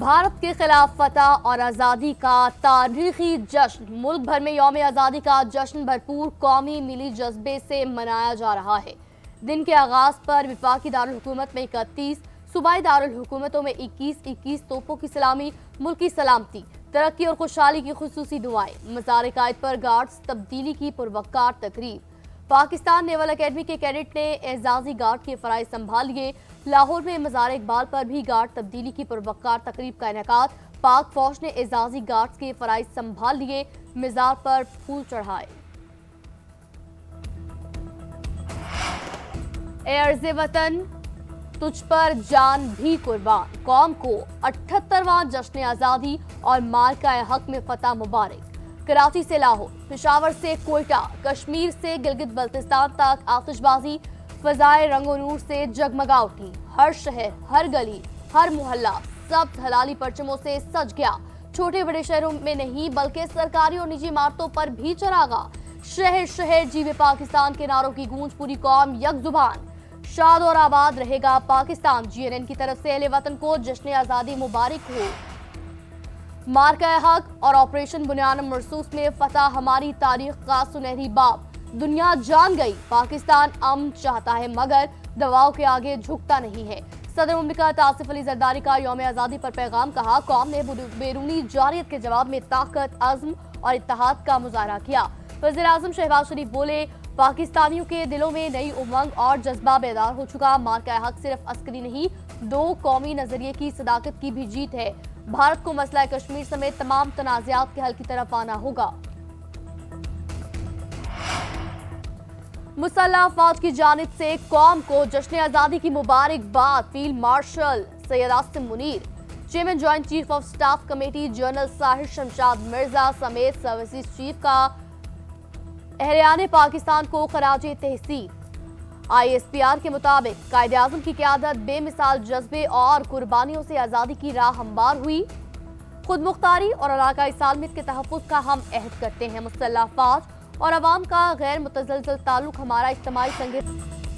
भारत के खिलाफ फतह और आज़ादी का तारीखी जश्न। मुल्क भर में यौम आज़ादी का जश्न भरपूर कौमी मिली जज्बे से मनाया जा रहा है। दिन के आगाज पर वफाकी दारुल हुकूमत में 31, सूबाई दारुल हुकूमतों में 21 तोपों की सलामी, मुल्क की सलामती, तरक्की और खुशहाली की खुसूसी दुआएं। मज़ार कायद पर गार्ड्स तब्दीली की पुरवकार तकरीब। पाकिस्तान नेवल अकेडमी के कैडेट ने एजाजी गार्ड के फराइज संभाल लिए। लाहौर में मज़ार इकबाल पर भी गार्ड तब्दीली की पुरवकार तकरीब का इनेकाद। पाक फौज ने एजाजी गार्ड्स के फराइज संभाल लिए, मज़ार पर फूल चढ़ाए। ए अर्ज़े वतन तुझ पर जान भी कुर्बान, कौम को 78वां जश्न आज़ादी और मार्का हक में फतह मुबारक। कराची से लाहौर, पेशावर से कोयटा, कश्मीर से गिलगित बल्तिस्तान तक आतिशबाजी फजाए रंगो नूर से जगमगा उठी। हर शहर, हर गली, हर मोहल्ला सब हलाली परचमों से सज गया। छोटे बड़े शहरों में नहीं बल्कि सरकारी और निजी इमारतों पर भी चरागा। शहर शहर जीवे पाकिस्तान के नारों की गूंज, पूरी कौम यक जुबान। शाद और आबाद रहेगा पाकिस्तान। GNN की तरफ से अहले वतन को जश्न आज़ादी मुबारक हो। मार्का हक और ऑपरेशन बुनियान मरसूस में फतह हमारी तारीख का सुनहरी बाब। दुनिया जान गई पाकिस्तान अमन चाहता है मगर दवाओं के आगे झुकता नहीं है। सदर मुमलिकत आसिफ अली जरदारी का यौम आज़ादी पर पैगाम। कहा, कौम ने बैरूनी जारियत के जवाब में ताकत, अज़्म और इत्तेहाद का मुजाहरा किया। वज़ीर आज़म शहबाज शरीफ बोले, पाकिस्तानियों के दिलों में नई उमंग और जज्बा बेदार हो चुका। मार्का हक सिर्फ अस्करी नहीं, दो कौमी नजरिए की सदाकत की भी जीत है। भारत को मसला कश्मीर समेत तमाम तनाज़ात के हल की तरफ आना होगा। मुसल्लह अफवाज की जानिब से कौम को जश्न आज़ादी की मुबारकबाद। Field marshal Syed Asim Munir, chairman joint chief of staff committee general Sahir Shamshad Mirza समेत सर्विसेज चीफ का अहलियान पाकिस्तान को खराज तहसीन। ISPR के मुताबिक कायदे-आज़म की क़यादत बेमिसाल जज्बे और कुर्बानियों से आज़ादी की राह हमवार हुई। खुद मुख्तारी और इलाकाई सालमियत के तहफ़्फ़ुज़ का हम अहद करते हैं। मुसल्लह अफ़वाज और अवाम का गैर मुतज़लज़ल ताल्लुक़ हमारा इज्तिमाई संग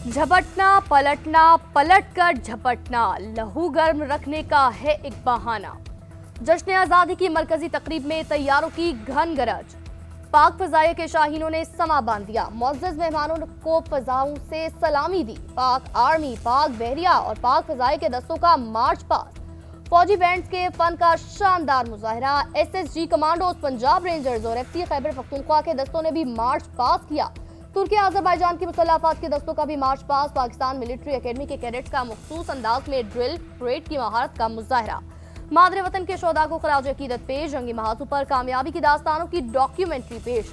झपटना, पलटना, पलट कर झपटना, लहू गर्म रखने का है एक बहाना। जश्न आज़ादी की मरकजी तकरीब में तैयारों की घन गरज। पाक फजाइया के शाहीनों ने समा बांध दिया। मुअज़्ज़ज़ मेहमानों को फजाओं से सलामी दी। पाक आर्मी, पाक बहरिया और पाक फजाइया के दस्तों का मार्च पास। फौजी बैंड्स के फन का शानदार मुजाहरा। SSG कमांडोज, पंजाब रेंजर्स और FT खैबर पख्तूनख्वा के दस्तों ने भी मार्च पास किया। तुर्की आज़रबाईजान की मुसल्लह अफ़वाज के दस्तों का भी मार्च पास। पाकिस्तान मिलिट्री अकेडमी के कैडेट्स का मखसूस अंदाज में ड्रिल परेड की महारत का मुजाहरा। मादरे वतन के शोधा को खराज अकीदत पेश। जंगी महाजों पर कामयाबी की दास्तानों की डॉक्यूमेंट्री पेश।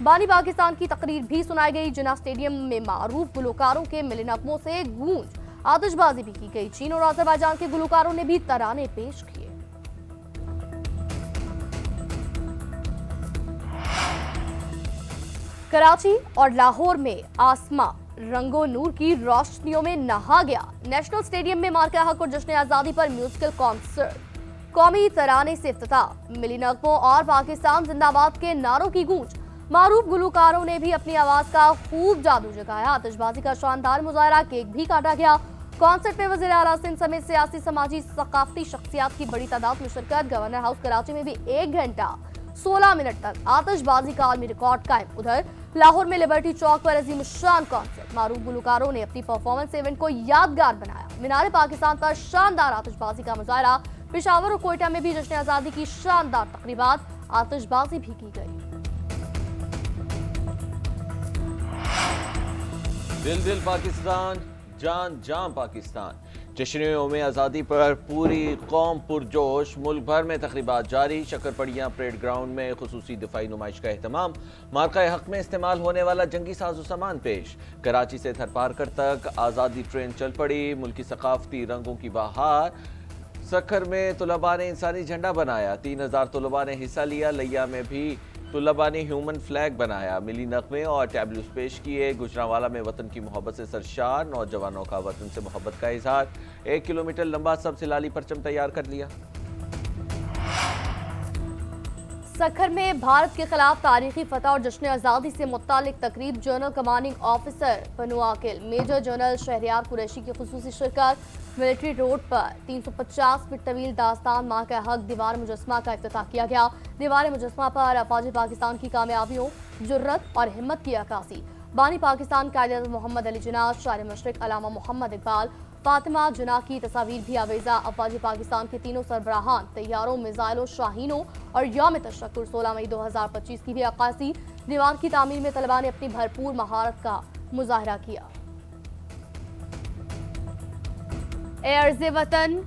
बानी पाकिस्तान की तकरीर भी सुनाई गई। जिन्ना स्टेडियम में मारूफ गुलकारों के मिले नगमों से गूंज। आतिशबाजी भी की गई। चीन और आज़रबाईजान के गुलकारों ने भी तराने पेश किए। कराची और लाहौर में आसमां रंगो नूर की रोशनियों में नहा गया। नेशनल स्टेडियम में मार्का हक और जश्न आज़ादी पर म्यूजिकल कॉन्सर्ट, कौमी तराने से इफ्तिताह, मिली नगमों और पाकिस्तान जिंदाबाद के नारों की गूंज। मारूफ गुलकारों ने भी अपनी आवाज का खूब जादू जगाया। आतिशबाजी का शानदार मुजाहरा, केक भी काटा गया। कॉन्सर्ट में वज़ीर आला सिंध समेत सियासी, समाजी, सकाफती शख्सियात की बड़ी तादाद में शिरकत। गवर्नर हाउस कराची में भी 1 घंटा 16 मिनट तक आतिशबाजी का आलमी रिकॉर्ड कायम। उधर लाहौर में लिबर्टी चौक पर अजीम शान कॉन्सर्ट। मारूफ गुलकारों ने अपनी परफॉर्मेंस इवेंट को यादगार बनाया। मीनार पाकिस्तान पर शानदार आतिशबाजी का मुजाहरा। पेशावर और कोयटा में भी जश्न आज़ादी की शानदार तकरीबात, आतिशबाजी भी की गई। दिल दिल पाकिस्तान, जान जान पाकिस्तान। जश्न यौम आज़ादी पर पूरी कौम पुरजोश। मुल्क भर में तकरीबात जारी। शक्करपड़ियाँ परेड ग्राउंड में खुसूसी दिफाई नुमाइश का एहतमाम। मार्का हक में इस्तेमाल होने वाला जंगी साजो सामान पेश। कराची से थरपारकर तक आज़ादी ट्रेन चल पड़ी। मुल्की सकाफती रंगों की बहार। सखर में तुलबा ने इंसानी झंडा बनाया। 3000 तुलबा ने हिस्सा लिया। लिया में भी तुलबा ने ह्यूमन फ्लैग बनाया। मिली नगमे और टैबलूस पेश किए। गुजरांवाला में वतन की मोहब्बत से सरशार, नौजवानों का वतन से मोहब्बत का इजहार। 1 किलोमीटर लंबा सबसे लाली परचम तैयार कर लिया। सखर में भारत के खिलाफ तारीखी फतह और जश्न आज़ादी से मुत्तालिक तकरीब जनरल कमांडिंग ऑफिसर बनु आकिल मेजर जनरल शहरियार कुरैशी की खुसूसी शिरकत। मिलिट्री रोड पर 350 फीट तवील दास्तान माँ का हक दीवार मुजस्मा का इफ्तिताह किया गया। दीवार मुजस्मा पर अफवाज पाकिस्तान की कामयाबियों, जुर्रत और हिम्मत की अक्कासी। बानी पाकिस्तान कायद मोहम्मद अली जिन्ना, शायर मशरिक अलामा मोहम्मद इकबाल, फातिमा जिन्ना की तस्वीर भी आवेजा। अफवाज पाकिस्तान के तीनों सरबराहान, तैयारों, मिसाइलों, शाहीनों और यौम तशक्कुर 16 मई 2025 की भी अक्कासी। दीवार की तामीर में तलबा ने अपनी भरपूर महारत का मुजाहरा किया। एर्ज़े वतन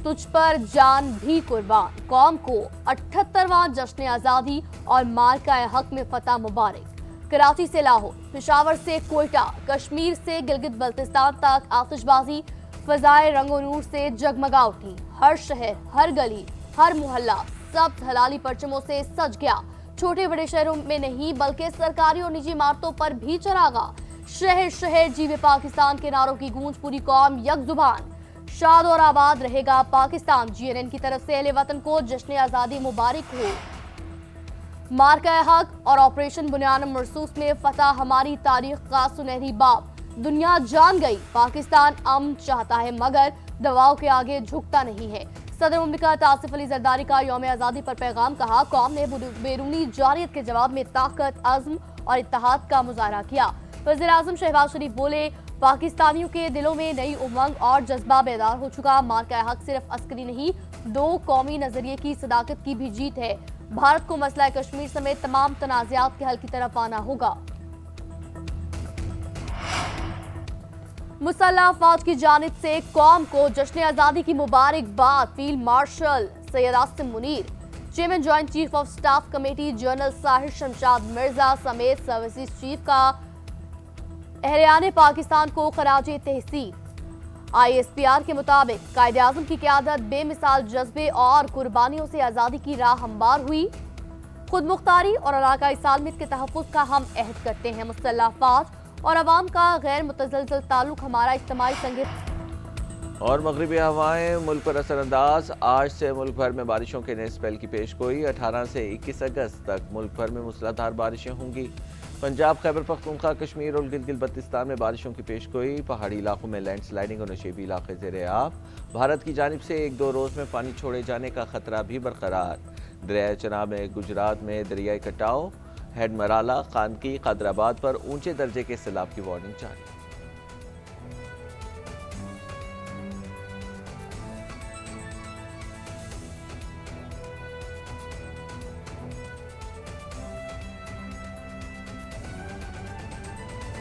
तुझ पर जान भी कुर्बान, कौम को 78वां जश्न आज़ादी और मार्का हक में फतह मुबारक। कराची से लाहौर, पेशावर से कोयटा, कश्मीर से गिलगित बल्तिस्तान तक आतिशबाजी फजाए रंगो नूर से जगमगा उठी। हर शहर, हर गली, हर मोहल्ला सब हलाली परचमों से सज गया। छोटे बड़े शहरों में नहीं बल्कि सरकारी और निजी इमारतों पर भी चरागा। शहर शहर जीवे पाकिस्तान के नारों की गूंज, पूरी कौम यक जुबान। शाद और आबाद रहेगा पाकिस्तान। GNN की तरफ से अहले वतन को जश्न आज़ादी मुबारक हो। मार्का हक और ऑपरेशन बुनियान मरसूस में फतह हमारी तारीख का सुनहरी बाब। दुनिया जान गई पाकिस्तान अमन चाहता है मगर दबाव के आगे झुकता नहीं है। सदर मुमलिकत आसिफ अली जरदारी का यौम आज़ादी पर पैगाम कहा, कौम ने बैरूनी जारियत के जवाब में ताकत, अज़्म और इत्तेहाद का मुजाहरा किया। वज़ीर आज़म शहबाज शरीफ बोले, पाकिस्तानियों के दिलों में नई उमंग और जज्बा बेदार हो चुका। मार्का हक सिर्फ अस्करी नहीं, दो कौमी नजरिए की सदाकत की भी जीत है। भारत को मसला कश्मीर समेत तमाम तनाज़ात के हल की तरफ आना होगा। मुसल्लह अफवाज की जानिब से कौम को जश्न आज़ादी की मुबारकबाद। Field marshal Syed Asim Munir, chairman joint chief of staff committee general Sahir Shamshad Mirza समेत सर्विसेज चीफ का अहले पाकिस्तान को खराजे तहसीन। ISPR के मुताबिक कायदे आज़म की क़यादत बेमिसाल जज्बे और कुर्बानियों से आज़ादी की राह हमवार हुई। खुद मुख्तारी और इलाकाई सालमियत के तहफ़्फ़ुज़ का हम अहद करते हैं। मुसल्लह अफ़वाज और अवाम का गैर मुतज़लज़ल ताल्लुक हमारा इज्तिमाई संग। और मगरिबी हवाएं मुल्क पर असरअंदाज। आज से मुल्क भर में बारिशों के नए स्पेल की पेशगोई। 18 से 21 अगस्त तक मुल्क भर में मूसलाधार बारिशें होंगी। पंजाब, खैबर पख्तूनख्वा, कश्मीर और गिलगित बल्तिस्तान में बारिशों की पेशगोई। पहाड़ी इलाकों में लैंडस्लाइडिंग और नशेबी इलाके ज़ेरे आब। भारत की जानिब से 1-2 रोज़ में पानी छोड़े जाने का खतरा भी बरकरार। दरियाए चनाब में गुजरात में दरियाई कटाव, हेड मराला, खानकी, कादराबाद पर ऊंचे दर्जे के सैलाब की वार्निंग जारी।